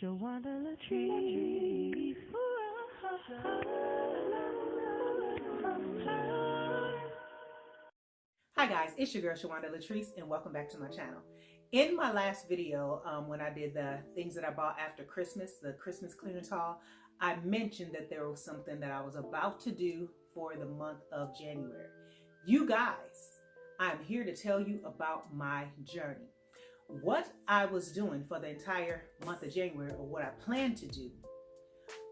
Shawanda Latrice. Hi guys, it's your girl Shawanda Latrice and welcome back to my channel. In my last video, when I did the things that I bought after Christmas, the Christmas clearance haul, I mentioned that there was something that I was about to do for the month of January. You guys, I'm here to tell you about my journey. What I was doing for the entire month of January, or what I planned to do,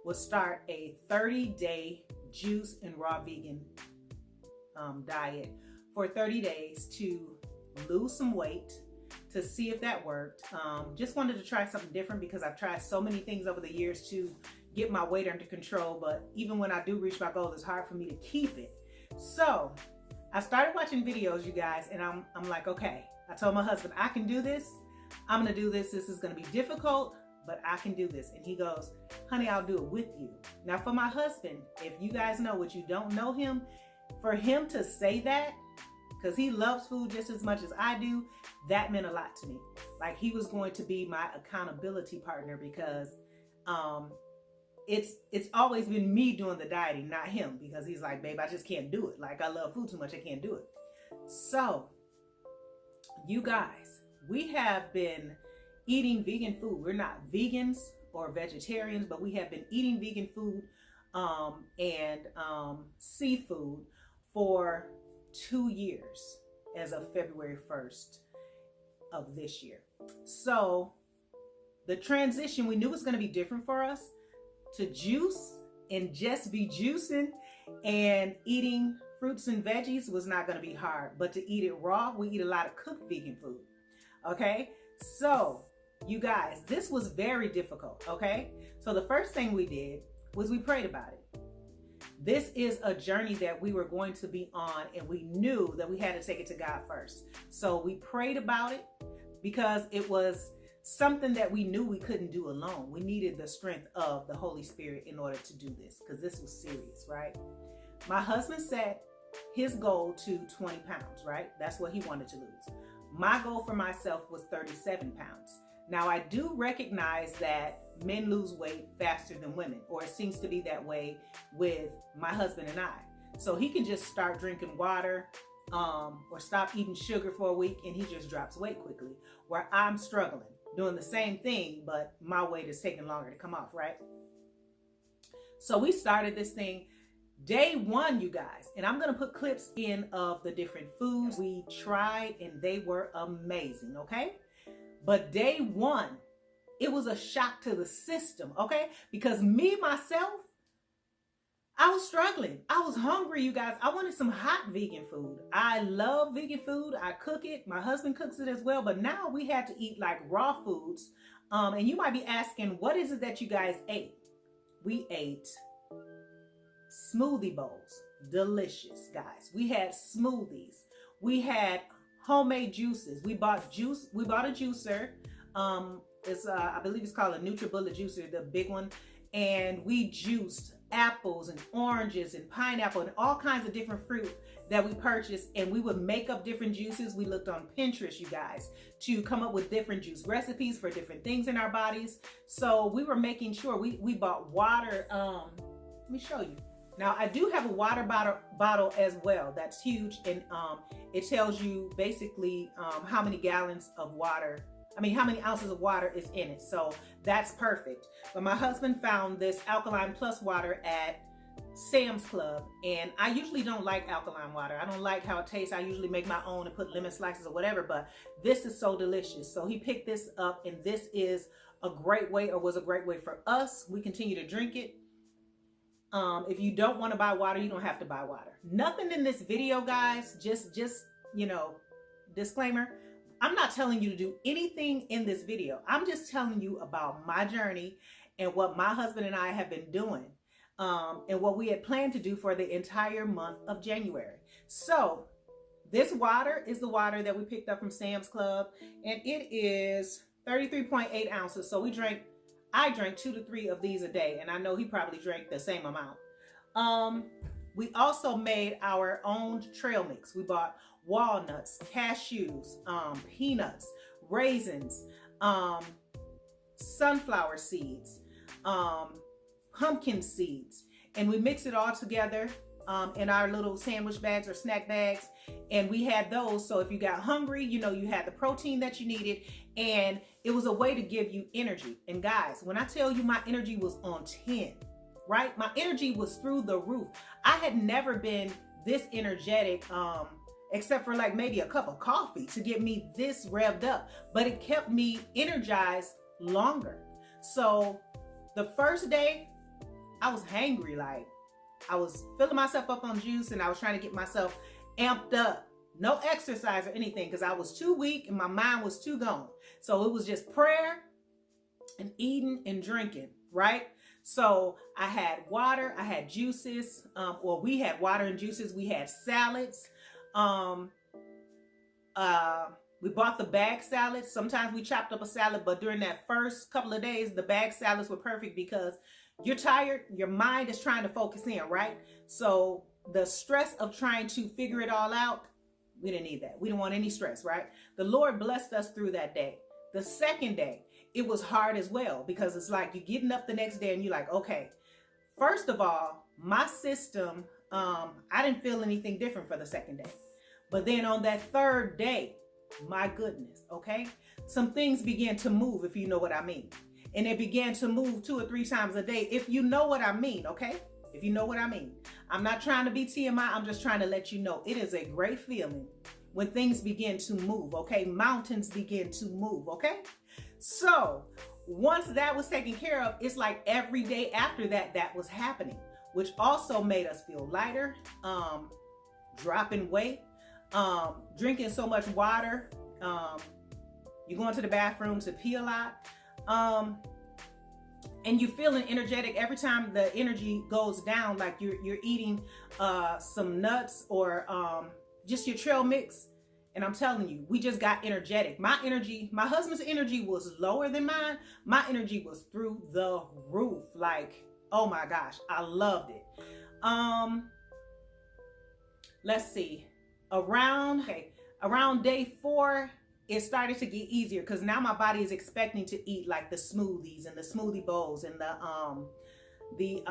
was start a 30-day juice and raw vegan diet for 30 days to lose some weight, to see if that worked. Just wanted to try something different because I've tried so many things over the years to get my weight under control, but even when I do reach my goal, it's hard for me to keep it. So I started watching videos, you guys, and I'm like, okay, I told my husband, I can do this. I'm gonna do this. This is gonna be difficult, but I can do this. And he goes, honey, I'll do it with you. Now for my husband, if you guys know what you don't know him, for him to say that, because he loves food just as much as I do, that meant a lot to me. Like, he was going to be my accountability partner, because it's always been me doing the dieting, not him, because he's like, babe, I just can't do it. Like, I love food too much, I can't do it. So you guys, we have been eating vegan food. We're not vegans or vegetarians, but we have been eating vegan food and seafood for 2 years as of February 1st of this year. So the transition, we knew was going to be different for us. To juice and just be juicing and eating fruits and veggies was not going to be hard, but to eat it raw, we eat a lot of cooked vegan food. Okay, so you guys, this was very difficult. Okay, so the first thing we did was we prayed about it. This is a journey that we were going to be on, and we knew that we had to take it to God first. So we prayed about it because it was something that we knew we couldn't do alone. We needed the strength of the Holy Spirit in order to do this, because this was serious, right? My husband set his goal to 20 pounds, right? That's what he wanted to lose. My goal for myself was 37 pounds. Now, I do recognize that men lose weight faster than women, or it seems to be that way with my husband and I. So he can just start drinking water or stop eating sugar for a week, and he just drops weight quickly, where I'm struggling doing the same thing, but my weight is taking longer to come off, right? So we started this thing day one, you guys, and I'm gonna put clips in of the different foods we tried, and they were amazing, okay? But day one, it was a shock to the system, okay? Because me, myself, I was struggling. I was hungry, you guys. I wanted some hot vegan food. I love vegan food. I cook it. My husband cooks it as well. But now we had to eat like raw foods. And you might be asking, what is it that you guys ate? We ate smoothie bowls. Delicious, guys. We had smoothies. We had homemade juices. We bought juice. We bought a juicer. I believe it's called a NutriBullet juicer, the big one. And we juiced apples and oranges and pineapple and all kinds of different fruit that we purchased, and we would make up different juices. We looked on Pinterest, you guys, to come up with different juice recipes for different things in our bodies. So we were making sure we bought water. Let me show you. Now, I do have a water bottle as well. That's huge, and it tells you basically how many gallons of water, how many ounces of water is in it. So that's perfect. But my husband found this Alkaline Plus water at Sam's Club, and I usually don't like alkaline water. I don't like how it tastes. I usually make my own and put lemon slices or whatever, but this is so delicious. So he picked this up, and this is a great way, or was a great way for us. We continue to drink it. If you don't want to buy water, you don't have to buy water. Nothing in this video, guys, just disclaimer, I'm not telling you to do anything in this video. I'm just telling you about my journey and what my husband and I have been doing, and what we had planned to do for the entire month of January. So this water is the water that we picked up from Sam's Club, and it is 33.8 ounces. So I drank 2 to 3 of these a day, and I know he probably drank the same amount. We also made our own trail mix. We bought walnuts, cashews, peanuts, raisins, sunflower seeds, pumpkin seeds, and we mix it all together in our little sandwich bags or snack bags. And we had those. So if you got hungry, you know, you had the protein that you needed, and it was a way to give you energy. And guys, when I tell you my energy was on 10, right? My energy was through the roof. I had never been this energetic, except for like maybe a cup of coffee to get me this revved up, but it kept me energized longer. So the first day I was hangry, like I was filling myself up on juice and I was trying to get myself amped up. No exercise or anything because I was too weak and my mind was too gone. So it was just prayer and eating and drinking, right? So I had water, I had juices, or we had water and juices. We had salads. We bought the bag salads. Sometimes we chopped up a salad, but during that first couple of days, the bag salads were perfect because you're tired, your mind is trying to focus in, right? So the stress of trying to figure it all out, we didn't need that. We didn't want any stress, right? The Lord blessed us through that day. The second day, it was hard as well because it's like you're getting up the next day and you're like, okay, first of all, my system, I didn't feel anything different for the second day. But then on that third day, my goodness, okay, some things began to move, if you know what I mean. And it began to move 2 or 3 times a day, if you know what I mean, okay? If you know what I mean. I'm not trying to be TMI, I'm just trying to let you know it is a great feeling when things begin to move, okay? Mountains begin to move, okay? So once that was taken care of, it's like every day after that, that was happening, which also made us feel lighter, dropping weight, drinking so much water, you going to the bathroom to pee a lot, and you're feeling energetic every time the energy goes down, like you're eating some nuts or just your trail mix. And I'm telling you, we just got energetic. My husband's energy was lower than mine. My energy was through the roof. Like, oh my gosh, I loved it. Let's see. Around day 4, it started to get easier because now my body is expecting to eat like the smoothies and the smoothie bowls and the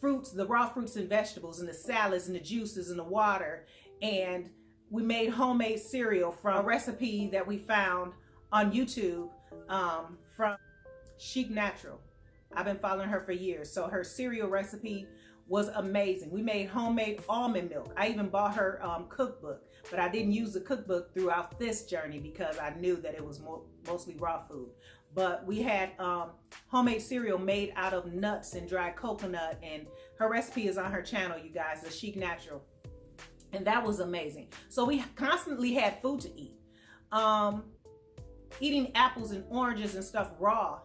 fruits, the raw fruits and vegetables and the salads and the juices and the water. And we made homemade cereal from a recipe that we found on YouTube from Chic Natural. I've been following her for years. So her cereal recipe was amazing. We made homemade almond milk. I even bought her cookbook, but I didn't use the cookbook throughout this journey because I knew that it was mostly raw food. But we had homemade cereal made out of nuts and dried coconut, and her recipe is on her channel, you guys, the Chic Natural. And that was amazing. So we constantly had food to eat. Eating apples and oranges and stuff raw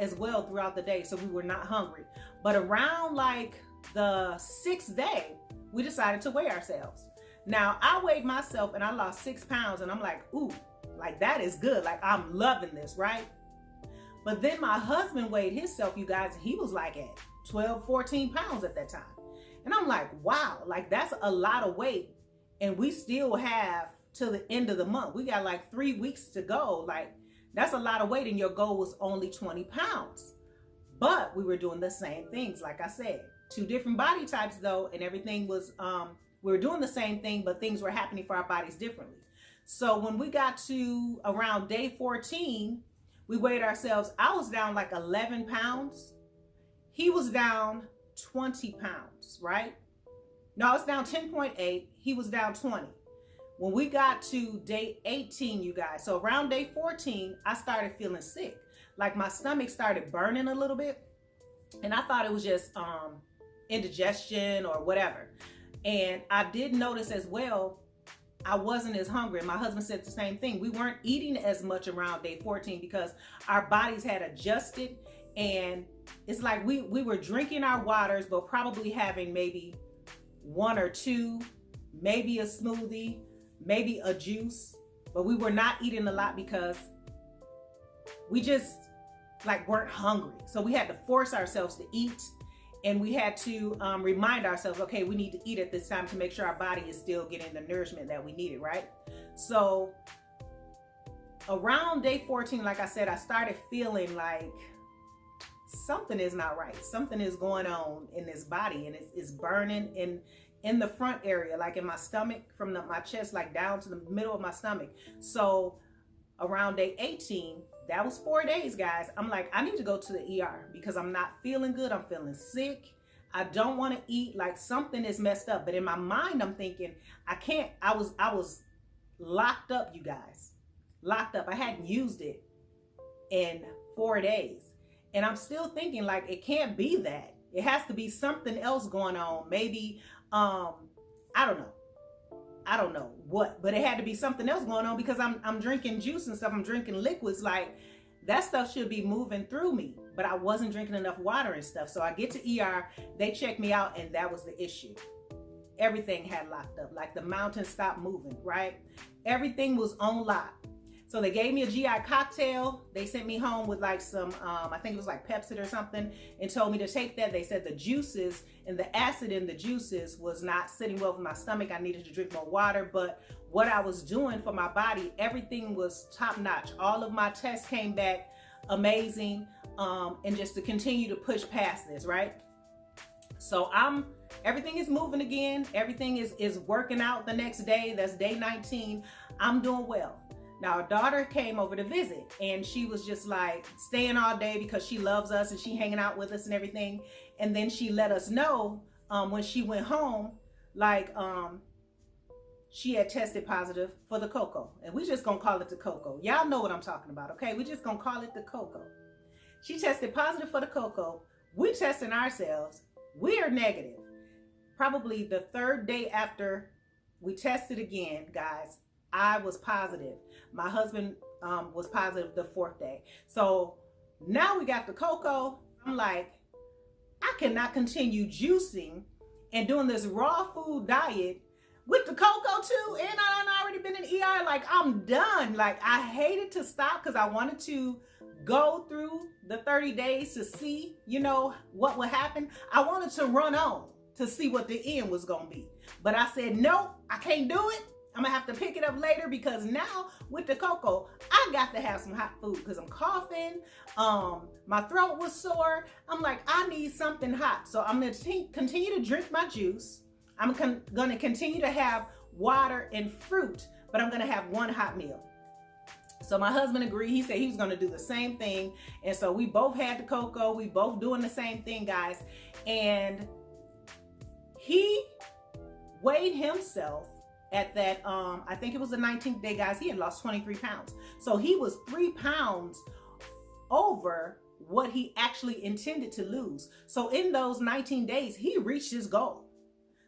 as well throughout the day, so we were not hungry. But around like the 6th day, we decided to weigh ourselves. Now, I weighed myself and I lost 6 pounds, and I'm like, ooh, like that is good. Like, I'm loving this, right? But then my husband weighed himself, you guys, he was like at 12, 14 pounds at that time. And I'm like, wow, like that's a lot of weight. And we still have till the end of the month. We got like 3 weeks to go. Like, that's a lot of weight, and your goal was only 20 pounds. But we were doing the same things, like I said. 2 different body types though, and everything was, we were doing the same thing, but things were happening for our bodies differently. So when we got to around day 14, we weighed ourselves. I was down like 11 pounds. He was down 20 pounds, right? No, I was down 10.8. He was down 20. When we got to day 18, you guys, so around day 14, I started feeling sick. Like my stomach started burning a little bit. And I thought it was just indigestion or whatever. And I did notice as well, I wasn't as hungry. My husband said the same thing. We weren't eating as much around day 14 because our bodies had adjusted. And it's like we were drinking our waters, but probably having maybe 1 or 2, maybe a smoothie, maybe a juice. But we were not eating a lot because we just like weren't hungry. So we had to force ourselves to eat. And we had to remind ourselves, okay, we need to eat at this time to make sure our body is still getting the nourishment that we needed, right? So around day 14, like I said, I started feeling like something is not right. Something is going on in this body, and it's burning in the front area, like in my stomach, from my chest, like down to the middle of my stomach. So around day 18, that was 4 days, guys. I'm like, I need to go to the ER because I'm not feeling good. I'm feeling sick. I don't want to eat. Like something is messed up. But in my mind, I'm thinking, I can't. I was locked up, you guys. Locked up. I hadn't used it in 4 days. And I'm still thinking, like, it can't be that. It has to be something else going on. Maybe, I don't know what, but it had to be something else going on because I'm drinking juice and stuff. I'm drinking liquids. Like, that stuff should be moving through me, but I wasn't drinking enough water and stuff. So I get to ER, they check me out, and that was the issue. Everything had locked up. Like the mountain stopped moving, right? Everything was on lock. So they gave me a GI cocktail. They sent me home with like some, I think it was like Pepsi or something, and told me to take that. They said the juices and the acid in the juices was not sitting well with my stomach. I needed to drink more water. But what I was doing for my body, everything was top notch. All of my tests came back amazing. And just to continue to push past this, right? So everything is moving again. Everything is working out the next day. That's day 19. I'm doing well. Now, our daughter came over to visit, and she was just like staying all day because she loves us and she hanging out with us and everything. And then she let us know when she went home, like she had tested positive for the cocoa. And we just gonna call it the cocoa. Y'all know what I'm talking about, okay? We just gonna call it the cocoa. She tested positive for the cocoa. We testing ourselves. We are negative. Probably the 3rd day after we tested again, guys, I was positive. My husband was positive the 4th day. So now we got the cocoa. I'm like, I cannot continue juicing and doing this raw food diet with the cocoa too. And I've already been in ER. Like, I'm done. Like, I hated to stop because I wanted to go through the 30 days to see, you know, what would happen. I wanted to run on to see what the end was going to be. But I said, no, I can't do it. I'm gonna have to pick it up later because now with the cocoa, I got to have some hot food because I'm coughing. My throat was sore. I'm like, I need something hot. So I'm gonna continue to drink my juice. I'm gonna continue to have water and fruit, but I'm gonna have one hot meal. So my husband agreed. He said he was gonna do the same thing. And so we both had the cocoa. We both doing the same thing, guys. And he weighed himself at that, I think it was the 19th day, guys. He had lost 23 pounds. So he was 3 pounds over what he actually intended to lose. So in those 19 days, he reached his goal.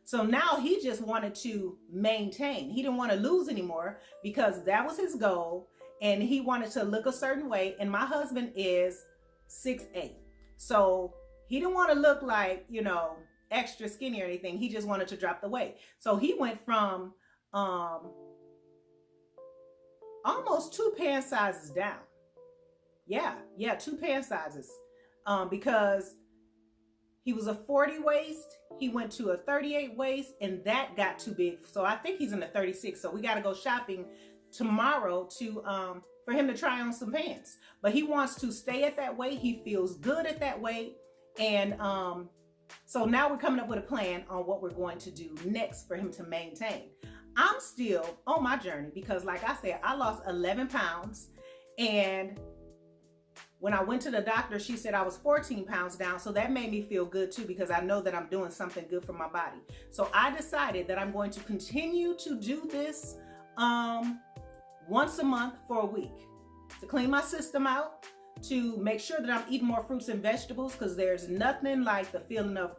So now he just wanted to maintain. He didn't want to lose anymore because that was his goal. And he wanted to look a certain way. And my husband is 6'8". So he didn't want to look like, you know, extra skinny or anything. He just wanted to drop the weight. So he went from almost 2 pant sizes down. Yeah, 2 pant sizes. Because he was a 40 waist, he went to a 38 waist, and that got too big. So I think he's in the 36. So we got to go shopping tomorrow to for him to try on some pants. But he wants to stay at that weight. He feels good at that weight. And so now we're coming up with a plan on what we're going to do next for him to maintain. I'm still on my journey because, like I said, I lost 11 pounds. And when I went to the doctor, she said I was 14 pounds down. So that made me feel good too, because I know that I'm doing something good for my body. So I decided that I'm going to continue to do this once a month for a week to clean my system out, to make sure that I'm eating more fruits and vegetables, because there's nothing like the feeling of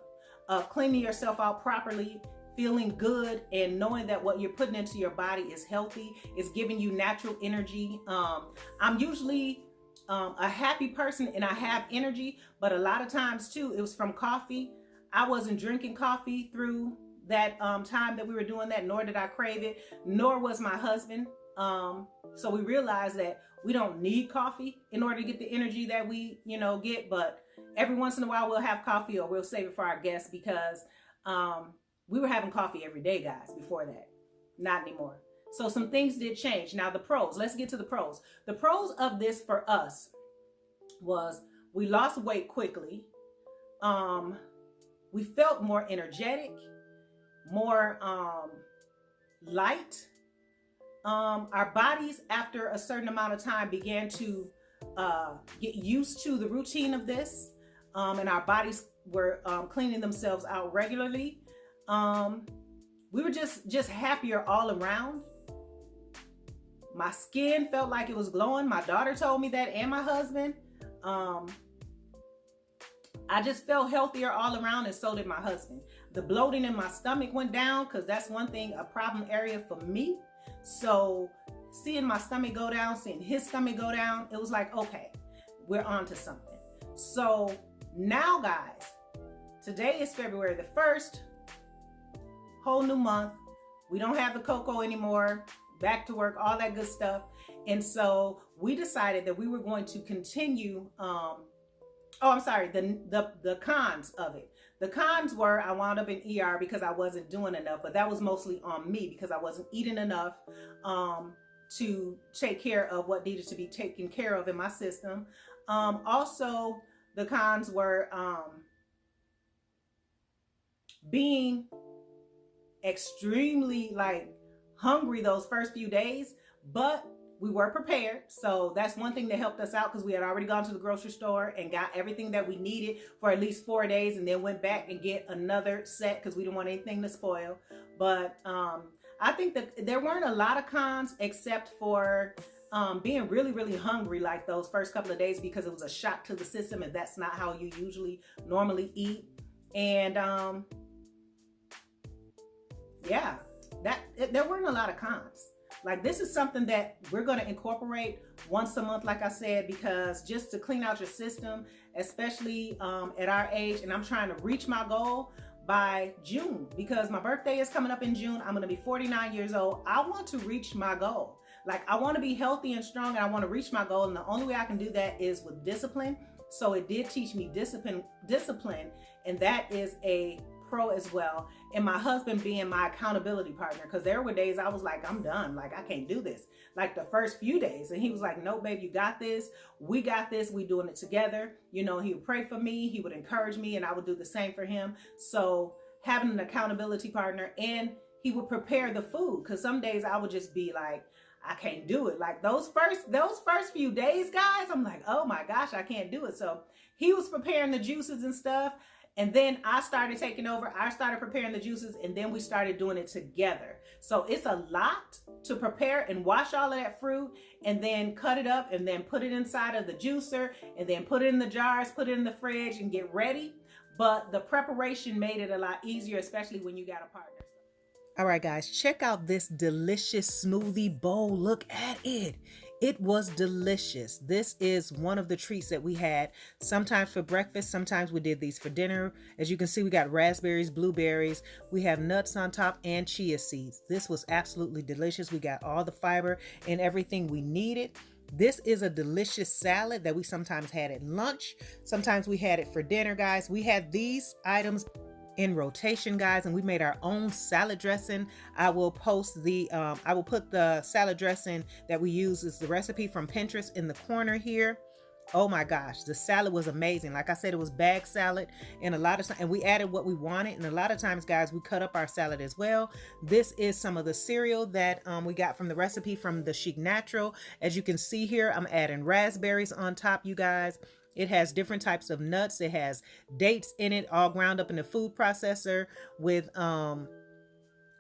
cleaning yourself out properly, feeling good, and knowing that what you're putting into your body is healthy, is giving you natural energy. I'm usually a happy person and I have energy, but a lot of times too, it was from coffee. I wasn't drinking coffee through that time that we were doing that, nor did I crave it, nor was my husband. So we realized that we don't need coffee in order to get the energy that we, get. But every once in a while we'll have coffee, or we'll save it for our guests, because we were having coffee every day, guys, before that. Not anymore. So some things did change. Now the pros, let's get to the pros. The pros of this for us was we lost weight quickly. We felt more energetic, more light. Our bodies, after a certain amount of time, began to get used to the routine of this, and our bodies were cleaning themselves out regularly. We were just happier all around. My skin felt like it was glowing. My daughter told me that, and my husband. I just felt healthier all around, and so did my husband. The bloating in my stomach went down, because that's one thing, a problem area for me. So seeing my stomach go down, seeing his stomach go down, it was like, okay, we're on to something. So now, guys, today is February the 1st, whole new month. We don't have the cocoa anymore, back to work, all that good stuff. And so we decided that we were going to continue, the cons of it. The cons were I wound up in ER because I wasn't doing enough, but that was mostly on me because I wasn't eating enough to take care of what needed to be taken care of in my system. Also, the cons were being extremely hungry those first few days, but we were prepared. So that's one thing that helped us out, because we had already gone to the grocery store and got everything that we needed for at least 4 days, and then went back and get another set because we didn't want anything to spoil. But I think that there weren't a lot of cons, except for being really, really hungry like those first couple of days, because it was a shock to the system, and that's not how you usually normally eat. And yeah, there weren't a lot of cons. Like, this is something that we're going to incorporate once a month, like I said, because just to clean out your system, especially at our age, and I'm trying to reach my goal by June, because my birthday is coming up in June. I'm going to be 49 years old. I want to reach my goal. Like, I want to be healthy and strong, and I want to reach my goal. And the only way I can do that is with discipline. So it did teach me discipline, and that is a pro as well. And my husband being my accountability partner, because there were days I was like, I'm done, like I can't do this, like the first few days. And he was like, no, babe, you got this, we got this, we doing it together. You know, he would pray for me, he would encourage me, and I would do the same for him. So having an accountability partner, and he would prepare the food, because some days I would just be like, I can't do it. Like those first few days, guys, I'm like, oh my gosh, I can't do it. So he was preparing the juices and stuff. And then I started taking over. I started preparing the juices, and then we started doing it together. So it's a lot to prepare and wash all of that fruit, and then cut it up, and then put it inside of the juicer, and then put it in the jars, put it in the fridge, and get ready. But the preparation made it a lot easier, especially when you got a partner. All right, guys, check out this delicious smoothie bowl. Look at it. It was delicious. This is one of the treats that we had sometimes for breakfast. Sometimes we did these for dinner. As you can see, we got raspberries, blueberries. We have nuts on top and chia seeds. This was absolutely delicious. We got all the fiber and everything we needed. This is a delicious salad that we sometimes had at lunch. Sometimes we had it for dinner, guys. We had these items in rotation, guys, and we made our own salad dressing. I will put the salad dressing that we use as the recipe from Pinterest in the corner here. Oh my gosh, the salad was amazing. Like I said, it was bag salad, and and we added what we wanted. And a lot of times, guys, we cut up our salad as well. This is some of the cereal that we got from the recipe from the Chic Natural. As you can see here, I'm adding raspberries on top, you guys. It has different types of nuts. It has dates in it, all ground up in the food processor with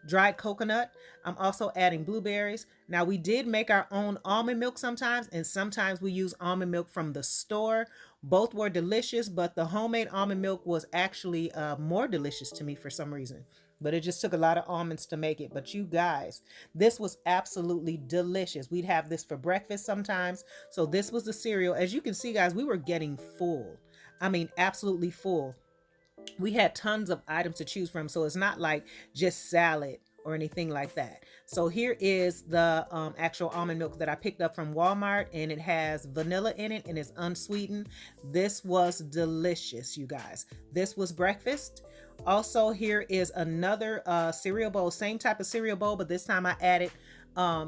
dried coconut. I'm also adding blueberries. Now, we did make our own almond milk sometimes, and sometimes we use almond milk from the store. Both were delicious, but the homemade almond milk was actually more delicious to me for some reason. But it just took a lot of almonds to make it. But you guys, this was absolutely delicious. We'd have this for breakfast sometimes. So this was the cereal. As you can see, guys, we were getting full. I mean, absolutely full. We had tons of items to choose from. So it's not like just salad or anything like that. So here is the actual almond milk that I picked up from Walmart, and it has vanilla in it and it's unsweetened. This was delicious, you guys. This was breakfast. Also, here is another cereal bowl, same type of cereal bowl, but this time I added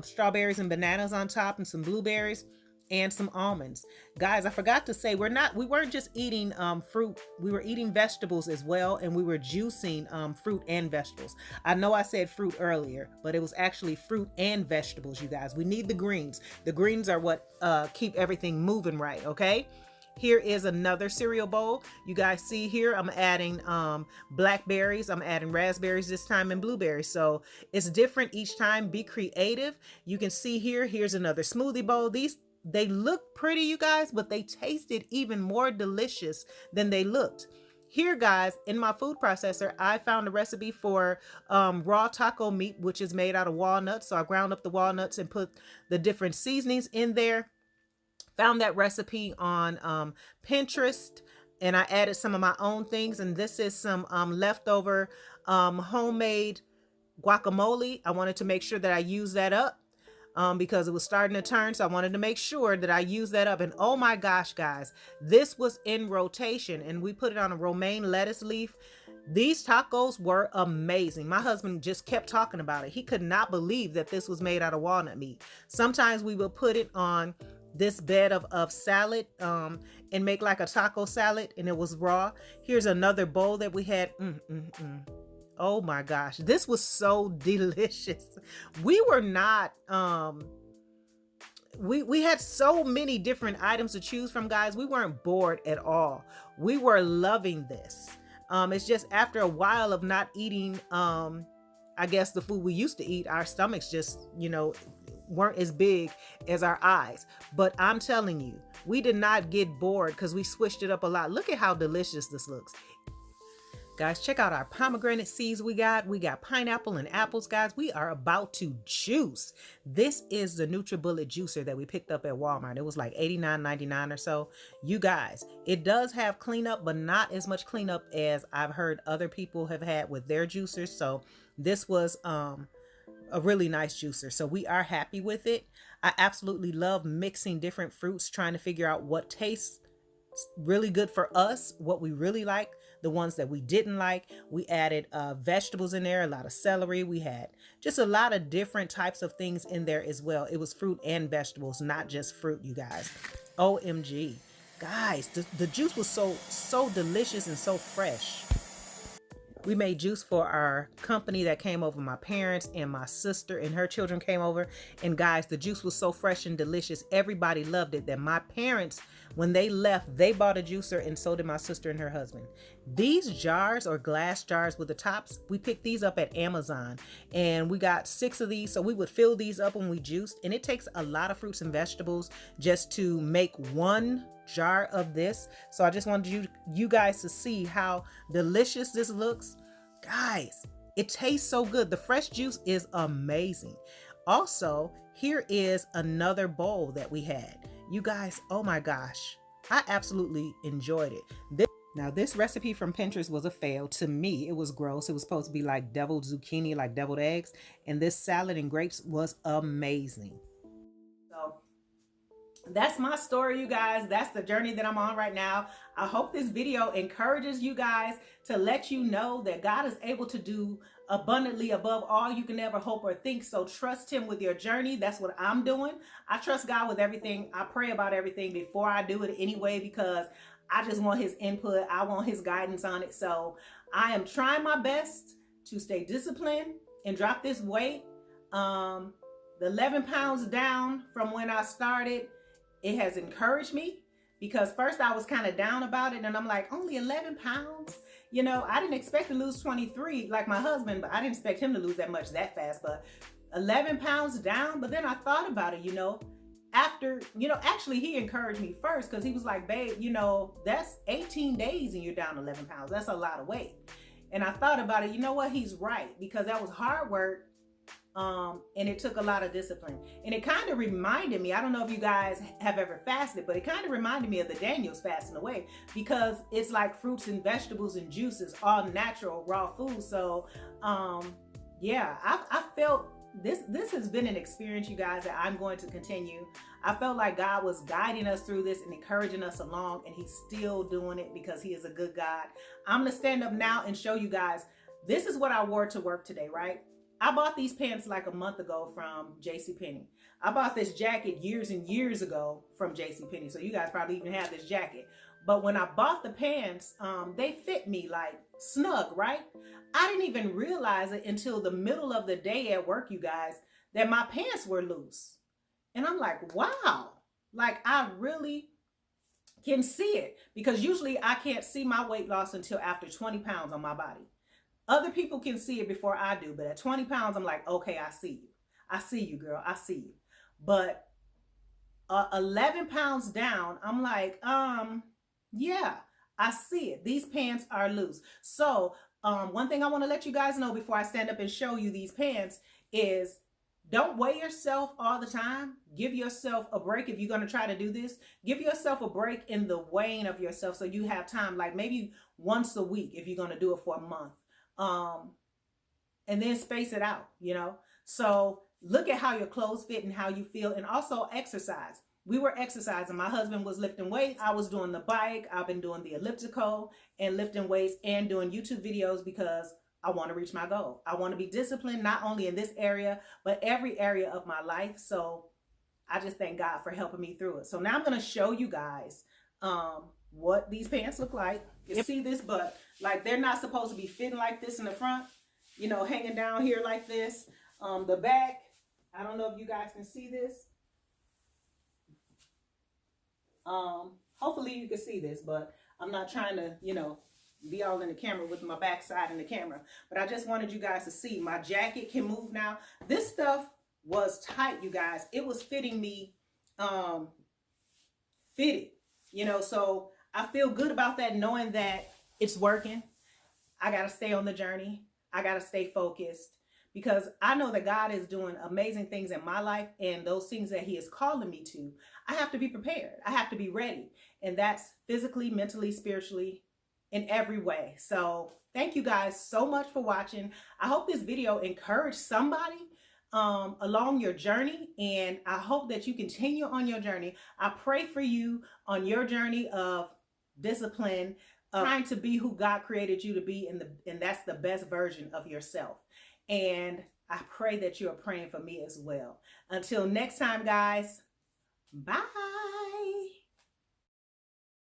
strawberries and bananas on top, and some blueberries and some almonds. Guys, I forgot to say, we weren't just eating fruit, we were eating vegetables as well, and we were juicing fruit and vegetables. I know I said fruit earlier, but it was actually fruit and vegetables, you guys. We need the greens. The greens are what keep everything moving right, okay? Here is another cereal bowl. You guys see here, I'm adding blackberries, I'm adding raspberries this time, and blueberries. So it's different each time. Be creative. You can see here, here's another smoothie bowl. They look pretty, you guys, but they tasted even more delicious than they looked. Here, guys, in my food processor, I found a recipe for raw taco meat, which is made out of walnuts. So I ground up the walnuts and put the different seasonings in there. Found that recipe on Pinterest, and I added some of my own things. And this is some leftover homemade guacamole. I wanted to make sure that I use that up. Because it was starting to turn, so I wanted to make sure that I used that up. And oh my gosh, guys, this was in rotation, and we put it on a romaine lettuce leaf. These tacos were amazing. My husband just kept talking about it. He could not believe that this was made out of walnut meat. Sometimes we would put it on this bed of salad and make like a taco salad, and it was raw. Here's another bowl that we had. Oh my gosh, this was so delicious. We were not, we had so many different items to choose from, guys. We weren't bored at all. We were loving this. It's just after a while of not eating, I guess the food we used to eat, our stomachs just, weren't as big as our eyes. But I'm telling you, we did not get bored because we switched it up a lot. Look at how delicious this looks. Guys, check out our pomegranate seeds we got. We got pineapple and apples, guys. We are about to juice. This is the NutriBullet juicer that we picked up at Walmart. It was like $89.99 or so. You guys, it does have cleanup, but not as much cleanup as I've heard other people have had with their juicers. So this was a really nice juicer. So we are happy with it. I absolutely love mixing different fruits, trying to figure out what tastes really good for us, what we really like, the ones that we didn't like. We added vegetables in there, a lot of celery. We had just a lot of different types of things in there as well. It was fruit and vegetables, not just fruit, you guys. OMG. Guys, the juice was so delicious and so fresh. We made juice for our company that came over. My parents and my sister and her children came over. And guys, the juice was so fresh and delicious. Everybody loved it. That my parents, when they left, they bought a juicer, and so did my sister and her husband. These jars, or glass jars with the tops, we picked these up at Amazon, and we got 6 of these. So we would fill these up when we juiced, and it takes a lot of fruits and vegetables just to make one jar of this. So I just wanted you guys to see how delicious this looks. Guys, it tastes so good. The fresh juice is amazing. Also, here is another bowl that we had. You guys, oh my gosh, I absolutely enjoyed it. Now, this recipe from Pinterest was a fail. To me, it was gross. It was supposed to be like deviled zucchini, like deviled eggs. And this salad and grapes was amazing. So that's my story, you guys. That's the journey that I'm on right now. I hope this video encourages you guys to let you know that God is able to do abundantly above all you can ever hope or think. So trust him with your journey. That's what I'm doing. I trust God with everything. I pray about everything before I do it anyway, because I just want his input. I want his guidance on it. So I am trying my best to stay disciplined and drop this weight. The 11 pounds down from when I started, it has encouraged me, because first I was kind of down about it, and I'm like, only 11 pounds? I didn't expect to lose 23 like my husband, but I didn't expect him to lose that much that fast. But 11 pounds down. But then I thought about it, after, actually he encouraged me first, because he was like, babe, that's 18 days and you're down 11 pounds. That's a lot of weight. And I thought about it. You know what? He's right, because that was hard work. And it took a lot of discipline. And it kind of reminded me, I don't know if you guys have ever fasted, but it kind of reminded me of the Daniels fast in a way, because it's like fruits and vegetables and juices, all natural, raw food. So, yeah, I felt this has been an experience, you guys, that I'm going to continue. I felt like God was guiding us through this and encouraging us along, and he's still doing it because he is a good God. I'm going to stand up now and show you guys, this is what I wore to work today, right? I bought these pants like a month ago from JCPenney. I bought this jacket years and years ago from JCPenney. So you guys probably even have this jacket. But when I bought the pants, they fit me like snug, right? I didn't even realize it until the middle of the day at work, you guys, that my pants were loose. And I'm like, wow, like I really can see it, because usually I can't see my weight loss until after 20 pounds on my body. Other people can see it before I do, but at 20 pounds, I'm like, okay, I see you. I see you, girl. I see you. But 11 pounds down, I'm like, yeah, I see it. These pants are loose. So one thing I want to let you guys know before I stand up and show you these pants is, don't weigh yourself all the time. Give yourself a break. If you're going to try to do this, give yourself a break in the weighing of yourself, so you have time, like maybe once a week if you're going to do it for a month. And then space it out, you know. So look at how your clothes fit and how you feel, and also exercise. We were exercising. My husband was lifting weights. I was doing the bike. I've been doing the elliptical and lifting weights and doing YouTube videos because I want to reach my goal. I want to be disciplined, not only in this area, but every area of my life. So I just thank God for helping me through it. So now I'm going to show you guys what these pants look like. You see this, but like they're not supposed to be fitting like this in the front, you know, hanging down here like this. The back, I don't know if you guys can see this. Hopefully you can see this, but I'm not trying to, you know, be all in the camera with my backside in the camera. But I just wanted you guys to see my jacket can move now. This stuff was tight, you guys. It was fitting me, fitted, you know, so I feel good about that, knowing that it's working. I got to stay on the journey. I got to stay focused, because I know that God is doing amazing things in my life, and those things that he is calling me to, I have to be prepared. I have to be ready. And that's physically, mentally, spiritually, in every way. So thank you guys so much for watching. I hope this video encouraged somebody along your journey, and I hope that you continue on your journey. I pray for you on your journey of discipline, trying to be who God created you to be, and that's the best version of yourself. And I pray that you are praying for me as well. Until next time, guys, bye.